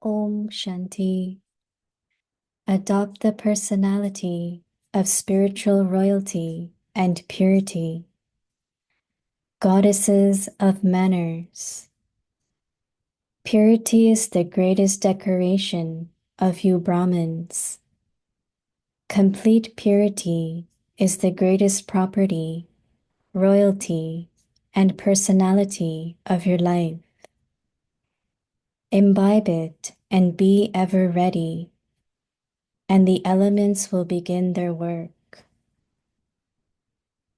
Om Shanti. Adopt the personality of spiritual royalty and purity. Goddesses of manners. Purity is the greatest decoration of you Brahmins. Complete purity is the greatest property, royalty, and personality of your life. Imbibe it and be ever ready, and the elements will begin their work.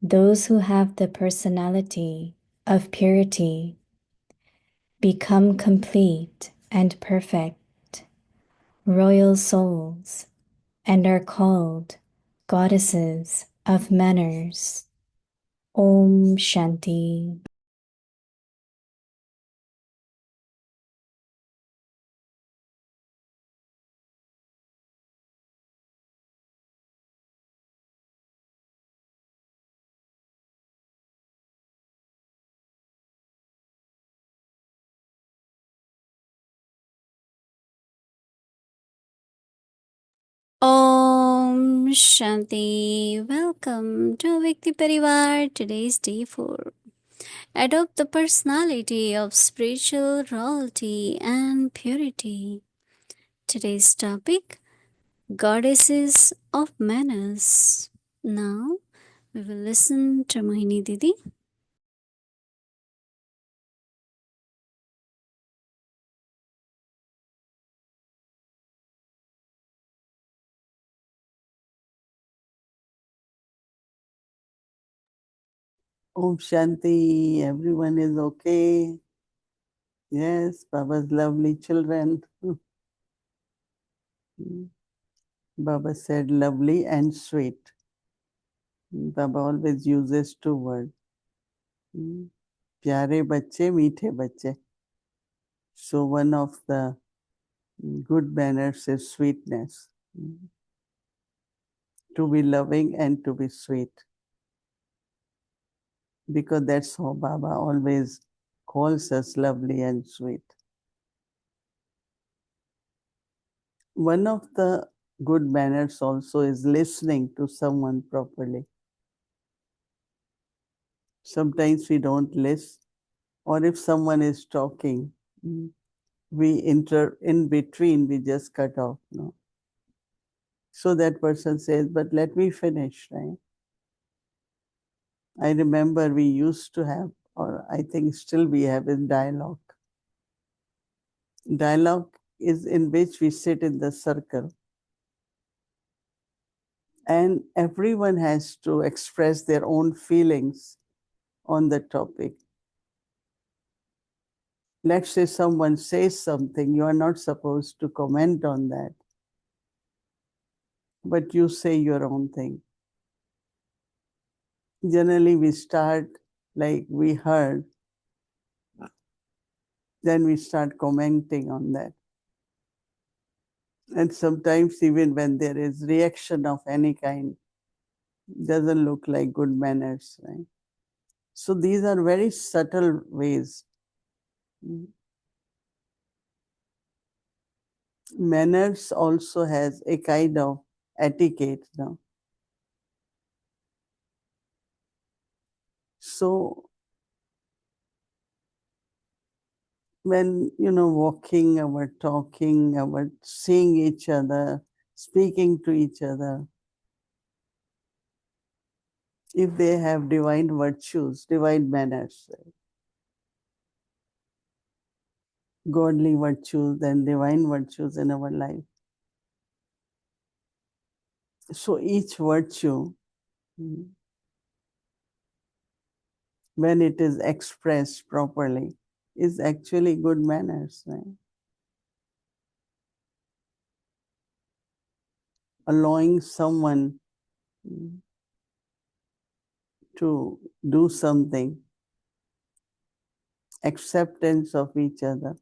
Those who have the personality of purity become complete and perfect, royal souls, and are called goddesses of manners. Om Shanti. Om Shanti. Welcome to Vikti Parivar. Today's day 4. Adopt the personality of spiritual royalty and purity. Today's topic, Goddesses of Manners. Now we will listen to Mohini Didi. Om Shanti, everyone is okay. Yes, Baba's lovely children. Baba said lovely and sweet. Baba always uses two words. Pyare bacche, meethe bacche. So one of the good manners is sweetness. To be loving and to be sweet. Because that's how Baba always calls us lovely and sweet. One of the good manners also is listening to someone properly. Sometimes we don't listen, or if someone is talking, we enter in between, we just cut off. No? So that person says, but let me finish, right? I remember we used to have, or I think still we have, in dialogue. Dialogue is in which we sit in the circle and everyone has to express their own feelings on the topic. Let's say someone says something, you are not supposed to comment on that, but you say your own thing. Generally, we start like we heard, then we start commenting on that. And sometimes even when there is reaction of any kind, doesn't look like good manners, right? So these are very subtle ways. Manners also has a kind of etiquette now. So when walking, our talking, our seeing each other, speaking to each other, if they have divine virtues, divine manners, godly virtues and divine virtues in our life. So each virtue, when it is expressed properly, is actually good manners, right? Allowing someone to do something, acceptance of each other.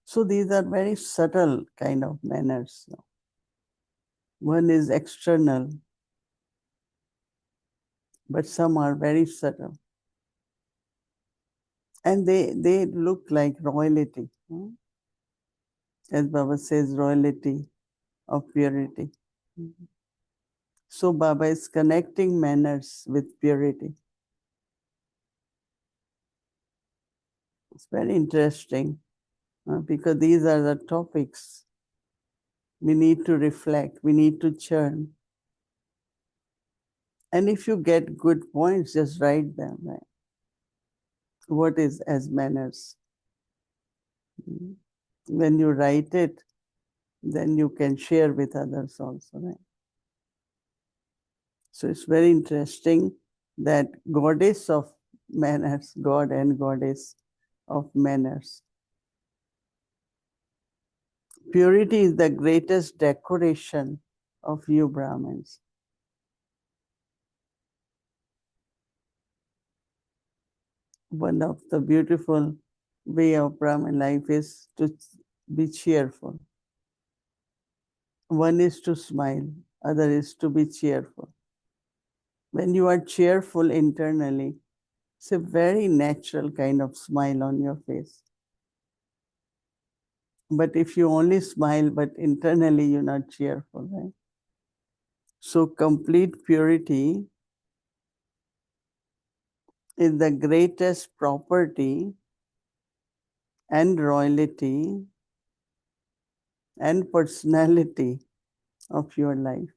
So these are very subtle kind of manners. One is external, but some are very subtle. And they look like royalty. As Baba says, royalty of purity. So Baba is connecting manners with purity. It's very interesting because these are the topics we need to reflect, we need to churn. And if you get good points, just write them. Right? What is as manners? When you write it, then you can share with others also. Right? So it's very interesting that goddess of manners, God and goddess of manners. Purity is the greatest decoration of you Brahmins. One of the beautiful way of Brahmin life is to be cheerful. One is to smile, other is to be cheerful. When you are cheerful internally, it's a very natural kind of smile on your face. But if you only smile, but internally you're not cheerful, right? So complete purity is the greatest property and royalty and personality of your life.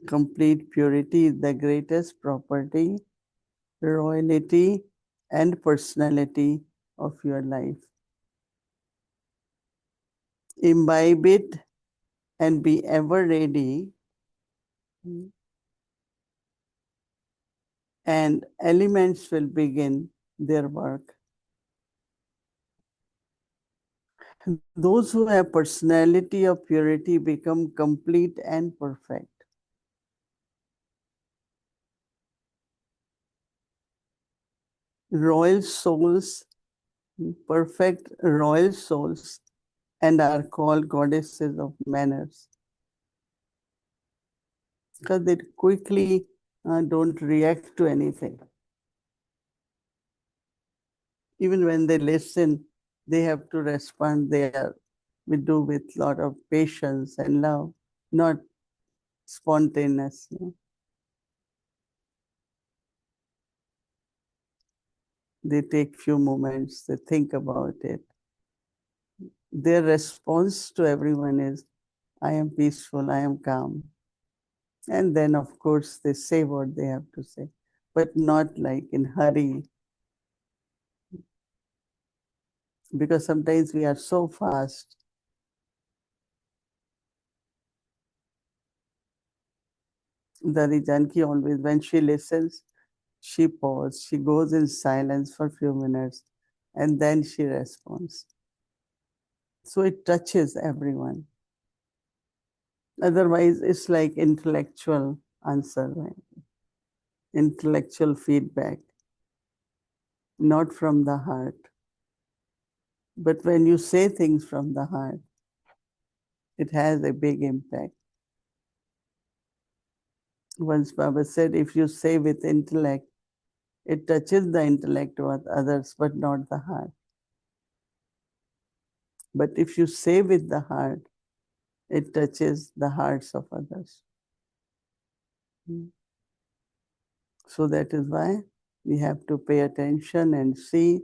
Complete purity is the greatest property, royalty, and personality of your life. Imbibe it and be ever ready, and elements will begin their work. Those who have personality of purity become complete and perfect. Royal souls, perfect royal souls, and are called goddesses of manners because they quickly don't react to anything. Even when they listen, they have to respond. We do with a lot of patience and love, not spontaneous. They take few moments, they think about it. Their response to everyone is, I am peaceful, I am calm. And then, of course, they say what they have to say, but not like in hurry. Because sometimes we are so fast. Dari Janki always, when she listens, she pauses, she goes in silence for a few minutes, and then she responds. So it touches everyone. Otherwise, it's like intellectual answer, right? Intellectual feedback, not from the heart. But when you say things from the heart, it has a big impact. Once Baba said, if you say with intellect, it touches the intellect of others, but not the heart. But if you say with the heart, it touches the hearts of others. So that is why we have to pay attention and see,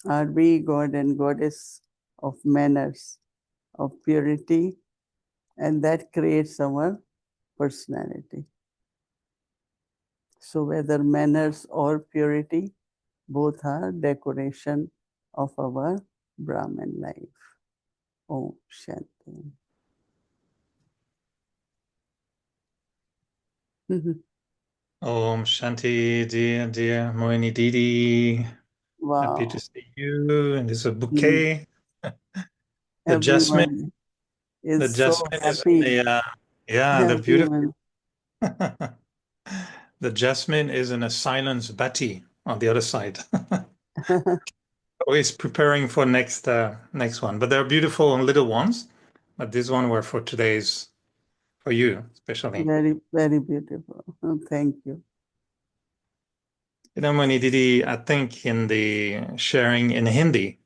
are we God and Goddess of manners, of purity, and that creates our personality. So whether manners or purity, both are decoration of our Brahman life. Om Shanti. Om Shanti, dear Mohini Didi. Happy to Wow. see you. And there's a bouquet. The jasmine. Everyone The is so jasmine is in happy. the yeah, the beautiful. Everyone. The jasmine is in a silence bati on the other side. Always preparing for next one. But they're beautiful and little ones. But this one were for today's for you, especially. Very, very beautiful. Thank you. Mohini Didi, I think in the sharing in Hindi,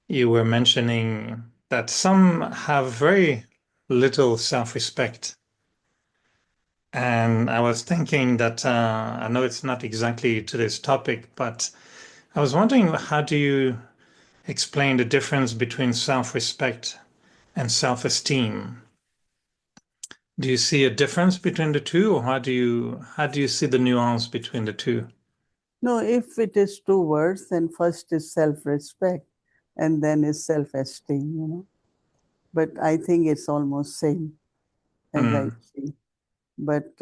you were mentioning that some have very little self-respect. And I was thinking that I know it's not exactly to this topic, but I was wondering, how do you explain the difference between self-respect and self-esteem? Do you see a difference between the two, or how do you see the nuance between the two? No, if it is two words, then first is self-respect and then is self-esteem. But I think it's almost same as I Mm, see. But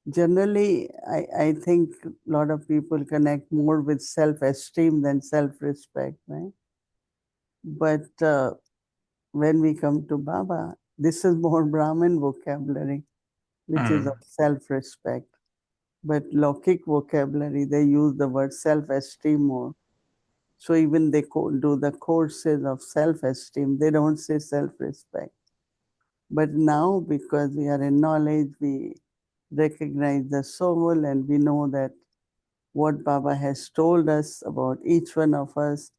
generally, I think a lot of people connect more with self-esteem than self-respect, right? But when we come to Baba, this is more Brahmin vocabulary, which is of mm, self-respect. But Lokik vocabulary, they use the word self-esteem more. So even they do the courses of self-esteem, they don't say self-respect. But now, because we are in knowledge, we recognize the soul and we know that what Baba has told us about each one of us,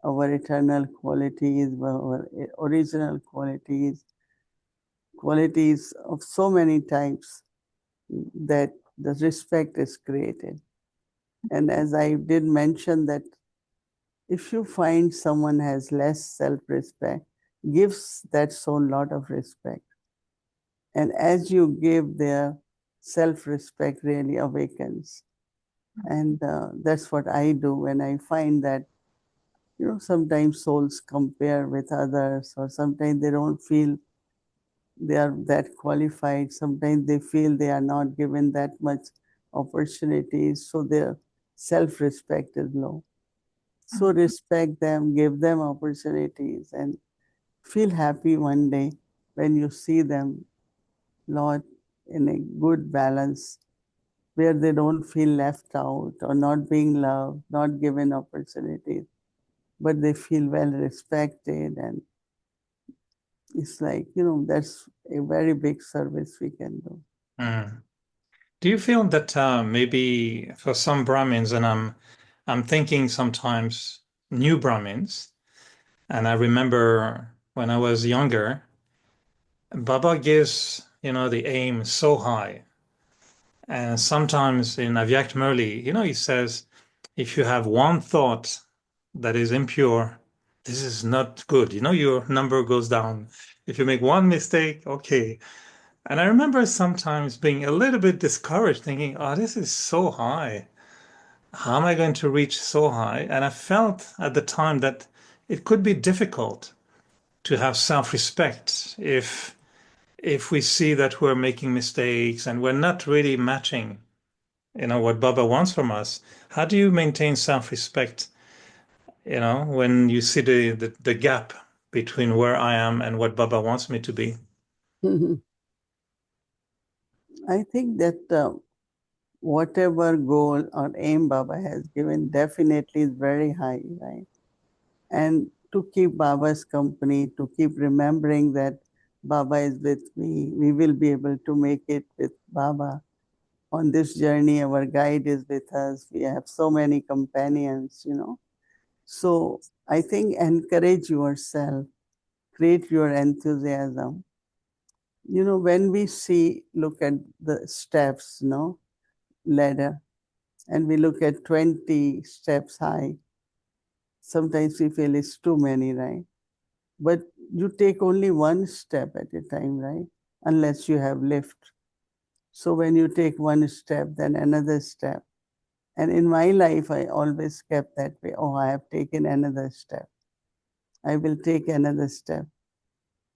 our eternal qualities, our original qualities, qualities of so many types, that the respect is created. And as I did mention that if you find someone has less self-respect, gives that soul lot of respect. And as you give, their self-respect really awakens. And that's what I do when I find that, sometimes souls compare with others, or sometimes they don't feel they are that qualified. Sometimes they feel they are not given that much opportunities, so their self-respect is low. So respect them, give them opportunities, and feel happy one day when you see them, Lord, in a good balance where they don't feel left out or not being loved, not given opportunities, but they feel well respected. And it's like, that's a very big service we can do. mm. Do you feel that maybe for some Brahmins, and I'm thinking sometimes new Brahmins, and I remember when I was younger, Baba gives, the aim so high. And sometimes in Avyak Murli, he says, if you have one thought that is impure, this is not good. Your number goes down. If you make one mistake, okay. And I remember sometimes being a little bit discouraged, thinking, oh, this is so high. How am I going to reach so high? And I felt at the time that it could be difficult to have self-respect if we see that we're making mistakes and we're not really matching, what Baba wants from us. How do you maintain self-respect, when you see the gap between where I am and what Baba wants me to be? I think that whatever goal or aim Baba has given definitely is very high, right? And to keep Baba's company, to keep remembering that Baba is with me, we will be able to make it with Baba. On this journey, our guide is with us. We have so many companions. So I think encourage yourself, create your enthusiasm. When we look at the steps, ladder, and we look at 20 steps high, sometimes we feel it's too many, right? But you take only one step at a time, right? Unless you have lift. So when you take one step, then another step. And in my life, I always kept that way. Oh, I have taken another step. I will take another step.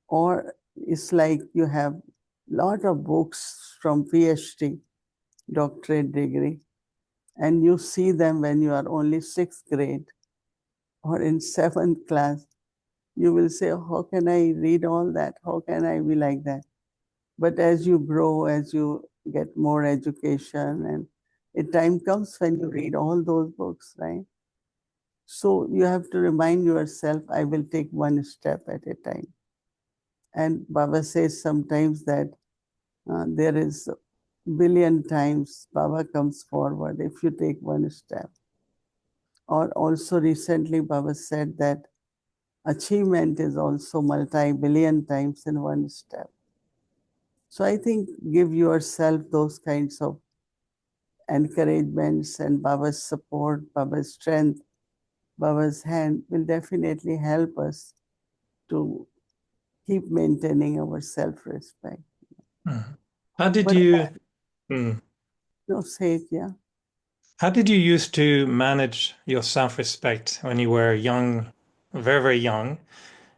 Or it's like you have lot of books from PhD, doctorate degree, and you see them when you are only sixth grade or in seventh class. You will say, oh, how can I read all that? How can I be like that? But as you grow, as you get more education, and a time comes when you read all those books, right? So you have to remind yourself, I will take one step at a time. And Baba says sometimes that there is billion times Baba comes forward if you take one step. Or also recently Baba said that achievement is also multi-billion times in one step. So I think give yourself those kinds of encouragements, and Baba's support, Baba's strength, Baba's hand will definitely help us to keep maintaining our self-respect. Mm. How did But you mm, no, say it, yeah. how did you used to manage your self-respect when you were young, very, very young?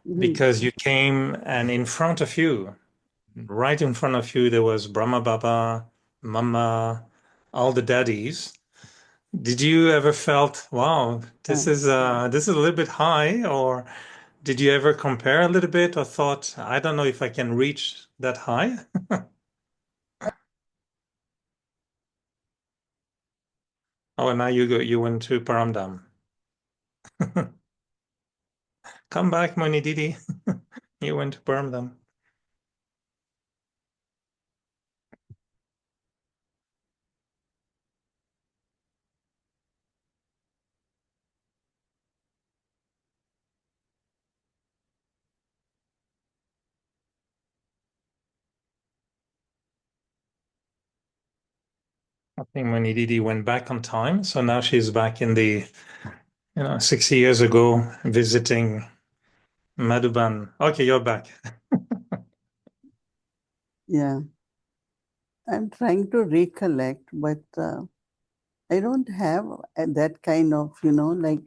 Mhm. Because you came and in front of you, right in front of you, there was Brahma Baba, Mama, all the daddies. Did you ever felt, wow, Yeah. this is a little bit high, or did you ever compare a little bit or thought, I don't know if I can reach that high? Oh, and now you went to Paramdam. Come back, Mohini Didi. You went to Paramdam. I think Mohini Didi went back on time, so now she's back in the 60 years ago visiting Madhuban. Okay, you're back. Yeah. I'm trying to recollect, but I don't have that kind of, like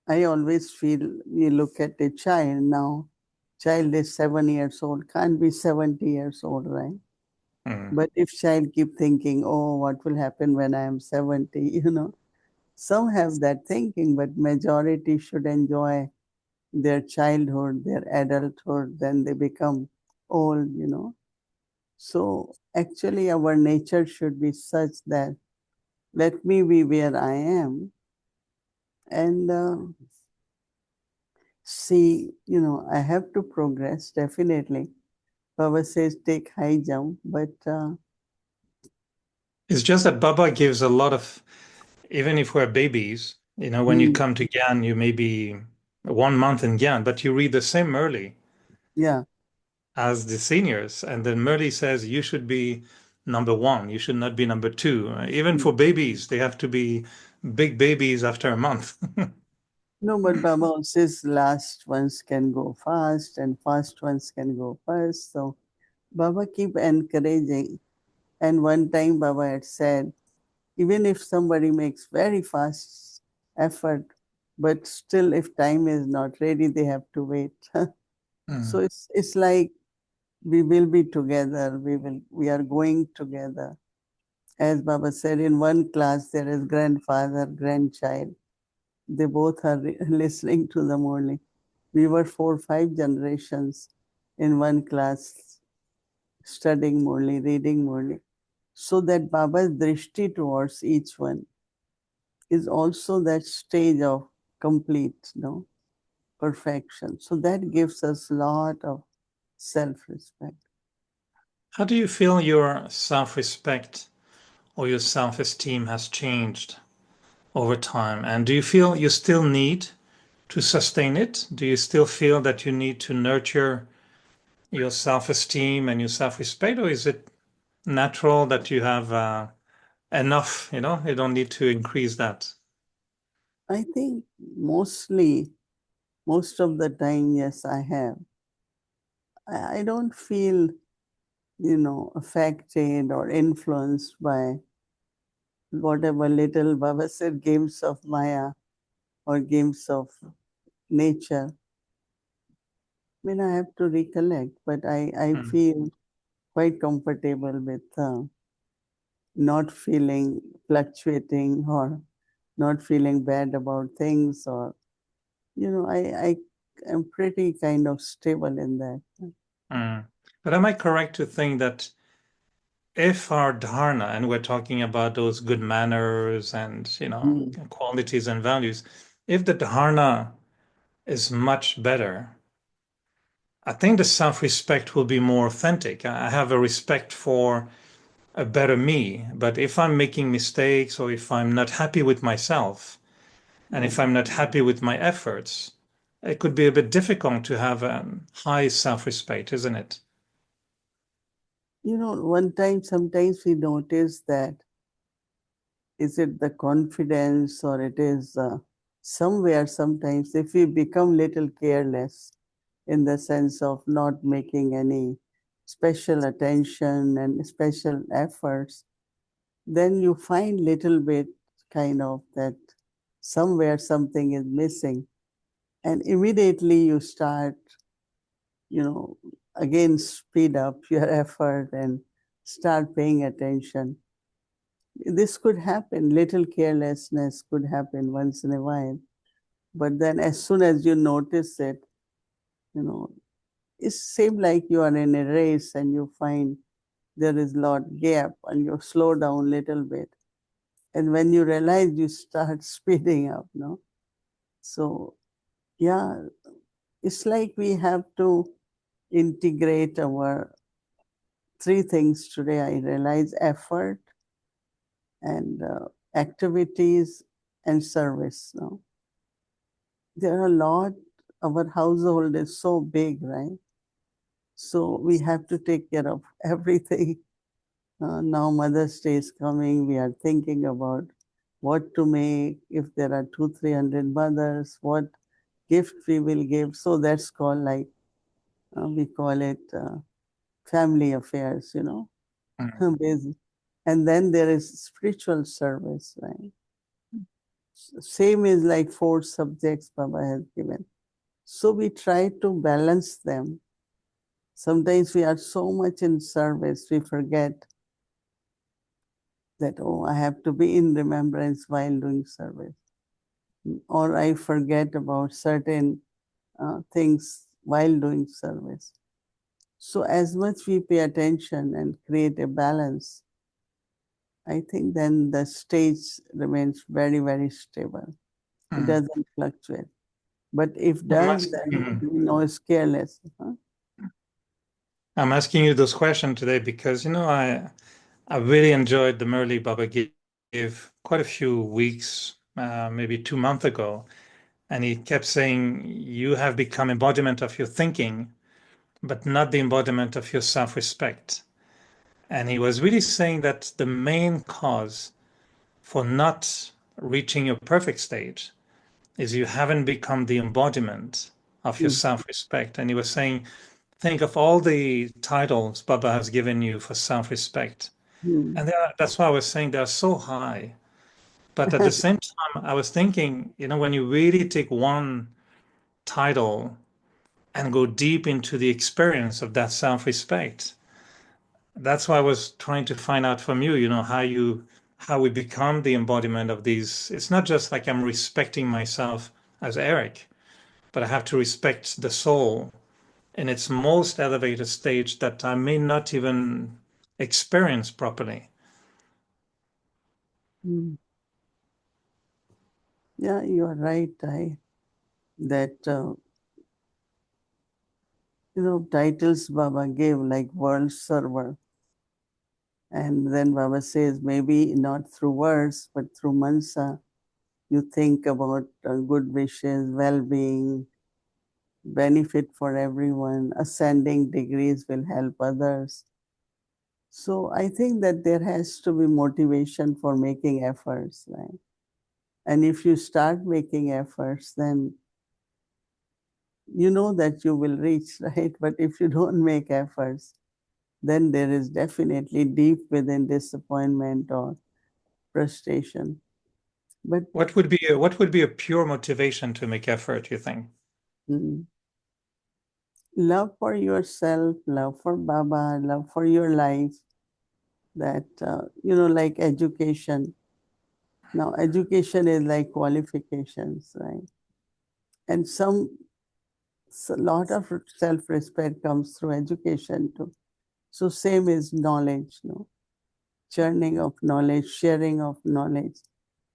I always feel you look at a child now, child is 7 years old, can't be 70 years old, right? Mm, But if child keep thinking, oh, what will happen when I am 70, some have that thinking, but majority should enjoy their childhood, their adulthood, then they become old. So actually our nature should be such that let me be where I am and see, I have to progress definitely. Baba says take high jump, but It's just that Baba gives a lot of, even if we're babies, when you mm, come to Gyan, you may be 1 month in Gyan, but you read the same Murli yeah, as the seniors. And then Murli says you should be number one, you should not be number two. Even mm. for babies, they have to be big babies after a month. No, but Baba says last ones can go fast and fast ones can go first. So Baba keep encouraging. And one time Baba had said, even if somebody makes very fast effort, but still if time is not ready, they have to wait. So Mm, it's like we will be together, we are going together. As Baba said, in one class there is grandfather, grandchild. They both are listening to them only. We were 4, 5 generations in one class studying Murli, reading Murli. So that Baba's drishti towards each one is also that stage of complete, perfection. So that gives us a lot of self-respect. How do you feel your self-respect or your self-esteem has changed over time? And do you feel you still need to sustain it? Do you still feel that you need to nurture your self-esteem and your self-respect, or is it natural that you have enough? You don't need to increase that. I think most of the time, yes, I have. I don't feel, affected or influenced by whatever little Baba said games of Maya or games of nature. I mean, I have to recollect, but I Mm, feel quite comfortable with not feeling fluctuating or not feeling bad about things or, I am pretty kind of stable in that. mm. But am I correct to think that if our dharna, and we're talking about those good manners and Mm. qualities and values, if the dharna is much better, I think the self-respect will be more authentic. I have a respect for a better me. But if I'm making mistakes or if I'm not happy with myself and if I'm not happy with my efforts, it could be a bit difficult to have a high self-respect, isn't it? One time, sometimes we notice that is it the confidence or it is somewhere sometimes if we become little careless in the sense of not making any special attention and special efforts, then you find little bit kind of that somewhere something is missing, and immediately you start, you know, again speed up your effort and start paying attention. This could happen, little carelessness could happen once in a while, but then as soon as you notice it, you know, it seems like you are in a race and you find there is lot gap and you slow down a little bit. And when you realize, you start speeding up, no? So, yeah, it's like we have to integrate our three things today. I realize effort and activities and service. No? There are a lot, our household is so big, right? So we have to take care of everything. Now Mother's Day is coming. We are thinking about what to make. If there are 300 mothers, what gift we will give. So that's called like, we call it family affairs, Mm. And then there is spiritual service, right? Same is like four subjects Baba has given. So we try to balance them. Sometimes we are so much in service, we forget that, oh, I have to be in remembrance while doing service. Or I forget about certain things while doing service. So as much we pay attention and create a balance, I think then the stage remains very, very stable. It Mm. doesn't fluctuate. But if I'm does, then asking, we know it's careless. Huh? I'm asking you those questions today because I really enjoyed the Murli Baba gave quite a few weeks, maybe 2 months ago, and he kept saying you have become embodiment of your thinking, but not the embodiment of your self-respect. And he was really saying that the main cause for not reaching your perfect state is you haven't become the embodiment of your Mm, self-respect. And he was saying, think of all the titles Baba has given you for self-respect. mm, And that's why I was saying they're so high. But at the same time, I was thinking, when you really take one title and go deep into the experience of that self-respect, that's why I was trying to find out from you, how we become the embodiment of these. It's not just like I'm respecting myself as Eric, but I have to respect the soul in its most elevated stage that I may not even experience properly. mm. Yeah, you are right. That titles Baba gave like world server, and then Baba says maybe not through words but through mansa. You think about good wishes, well-being, benefit for everyone, ascending degrees will help others. So I think that there has to be motivation for making efforts, right? And if you start making efforts, then you know that you will reach, right? But if you don't make efforts, then there is definitely deep within disappointment or frustration. But What would be a pure motivation to make effort, you think? mm, love for yourself, love for Baba, love for your life, that, like education. Now, education is like qualifications, right? And a lot of self-respect comes through education too. So same is knowledge, no? Churning of knowledge, sharing of knowledge,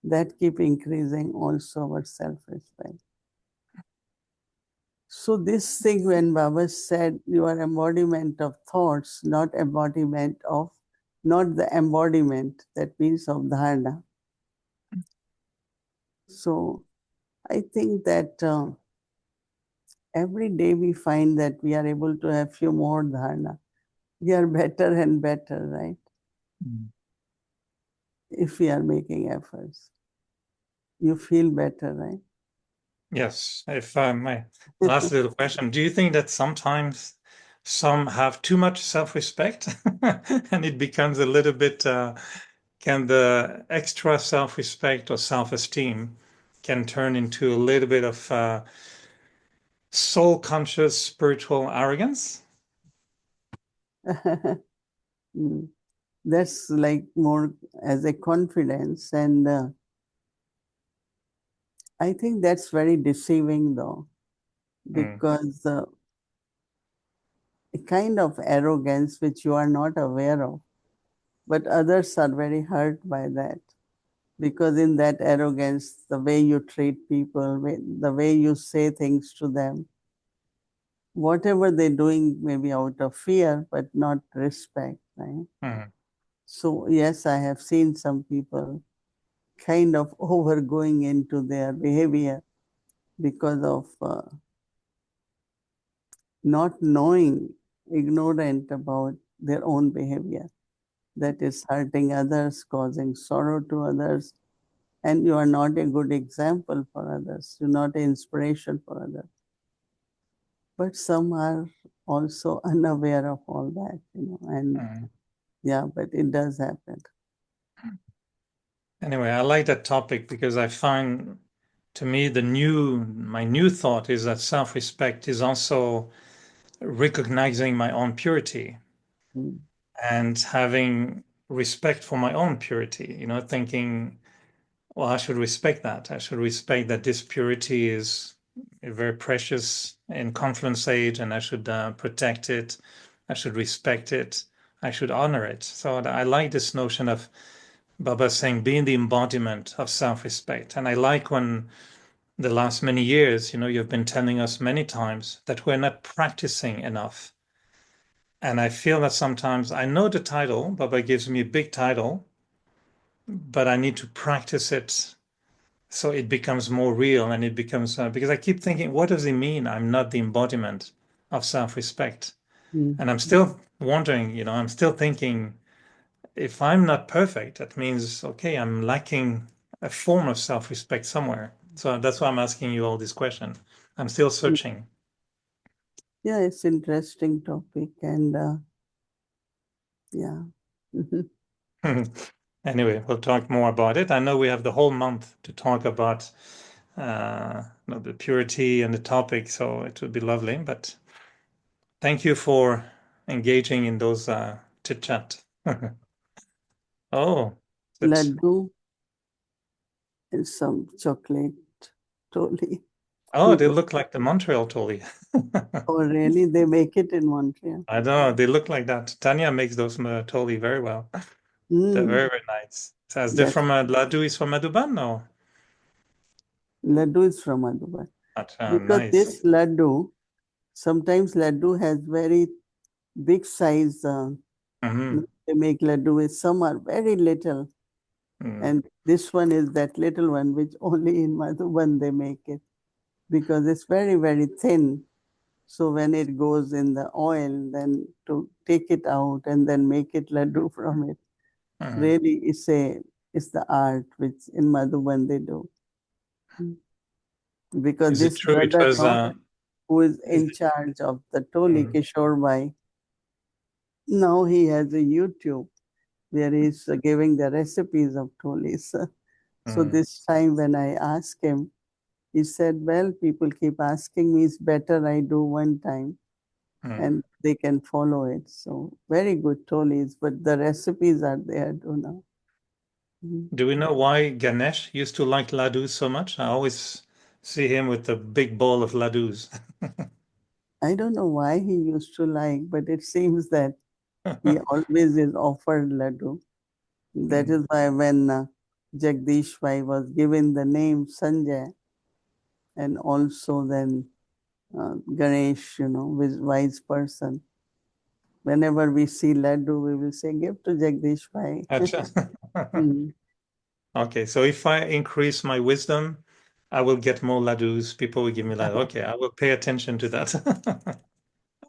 that keep increasing also our self-respect. So this thing when Baba said you are embodiment of thoughts, not embodiment of not the embodiment, that means of dharana. So I think that every day we find that we are able to have few more dharana. We are better and better, right? Mm. If we are making efforts. You feel better, right? Yes. If my last little question, do you think that sometimes some have too much self-respect and it becomes a little bit, can the extra self-respect or self-esteem can turn into a little bit of soul-conscious spiritual arrogance? Mm. That's like more as a confidence, and I think that's very deceiving though, Mm, because a kind of arrogance which you are not aware of, but others are very hurt by that, because in that arrogance, the way you treat people, the way you say things to them, whatever they're doing may be out of fear, but not respect, right? mm, So yes, I have seen some people kind of overgoing into their behavior because of not knowing, ignorant about their own behavior that is hurting others, causing sorrow to others, and you are not a good example for others. You're not an inspiration for others. But some are also unaware of all that, and mm. yeah, but it does happen. Anyway, I like that topic because I find, to me, my new thought is that self-respect is also recognizing my own purity Mm. and having respect for my own purity, thinking, well, I should respect that. I should respect that this purity is very precious in confluence age, and I should protect it. I should respect it. I should honor it. So I like this notion of Baba saying being the embodiment of self-respect. And I like when the last many years, you've been telling us many times that we're not practicing enough. And I feel that sometimes I know the title, Baba gives me a big title, but I need to practice it so it becomes more real and it becomes, because I keep thinking, what does it mean? I'm not the embodiment of self-respect. Mm. And I'm still wondering, I'm still thinking, if I'm not perfect, that means, okay, I'm lacking a form of self-respect somewhere. So that's why I'm asking you all this question. I'm still Mm. searching. Yeah, it's interesting topic, and yeah. Anyway, we'll talk more about it. I know we have the whole month to talk about the purity and the topic, so it would be lovely. But thank you for engaging in those chit chat. Oh, it's Laddu and some chocolate totally. oh, they People, look like the Montreal Tolly. oh really? They make it in Montreal. I don't know. They look like that. Tanya makes those totally very well. They're Mm, very, very nice. So is they that's from Laddu is from Madhuban? No. laddu is from Madhuban. Because Nice. this laddu, sometimes laddu has very big size. Mm-hmm. They make laddu with some are very little, Mm. and this one is that little one which only in Madhuban they make it, because it's very very thin. So when it goes in the oil, then to take it out and then make it laddu from it, Mm. really it's the art which in Madhuban they do. Mm. Because Is it this true it brother was now, who is is in it, charge of the Toli, mm, Kishore Bhai, now he has a YouTube where he's giving the recipes of Tolis. So mm, this time when I asked him, he said, well, people keep asking me, it's better I do one time mm. and they can follow it. So very good Tolis, but the recipes are there too now. Mhm. Do we know why Ganesh used to like laddus so much? I always see him with a big bowl of laddus. I don't know why he used to like, but it seems that he always is offered laddu. That Mm, is why when Jagdish Bhai was given the name Sanjay, and also then Ganesh, wise person, Whenever we see laddu, we will say, give to Jagdish Bhai. Mm. Okay, so if I increase my wisdom, I will get more laddus. People will give me laddu. Okay, I will pay attention to that.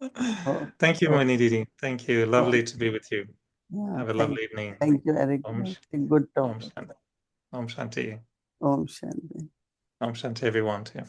Oh, Thank you, oh, Mohini Didi. Thank you. oh, Lovely to be with you. yeah, Have a lovely evening. thank you, Eric. Om, Good Om topic. Shanti. Om Shanti. Om Shanti. Om Shanti, everyone. Too.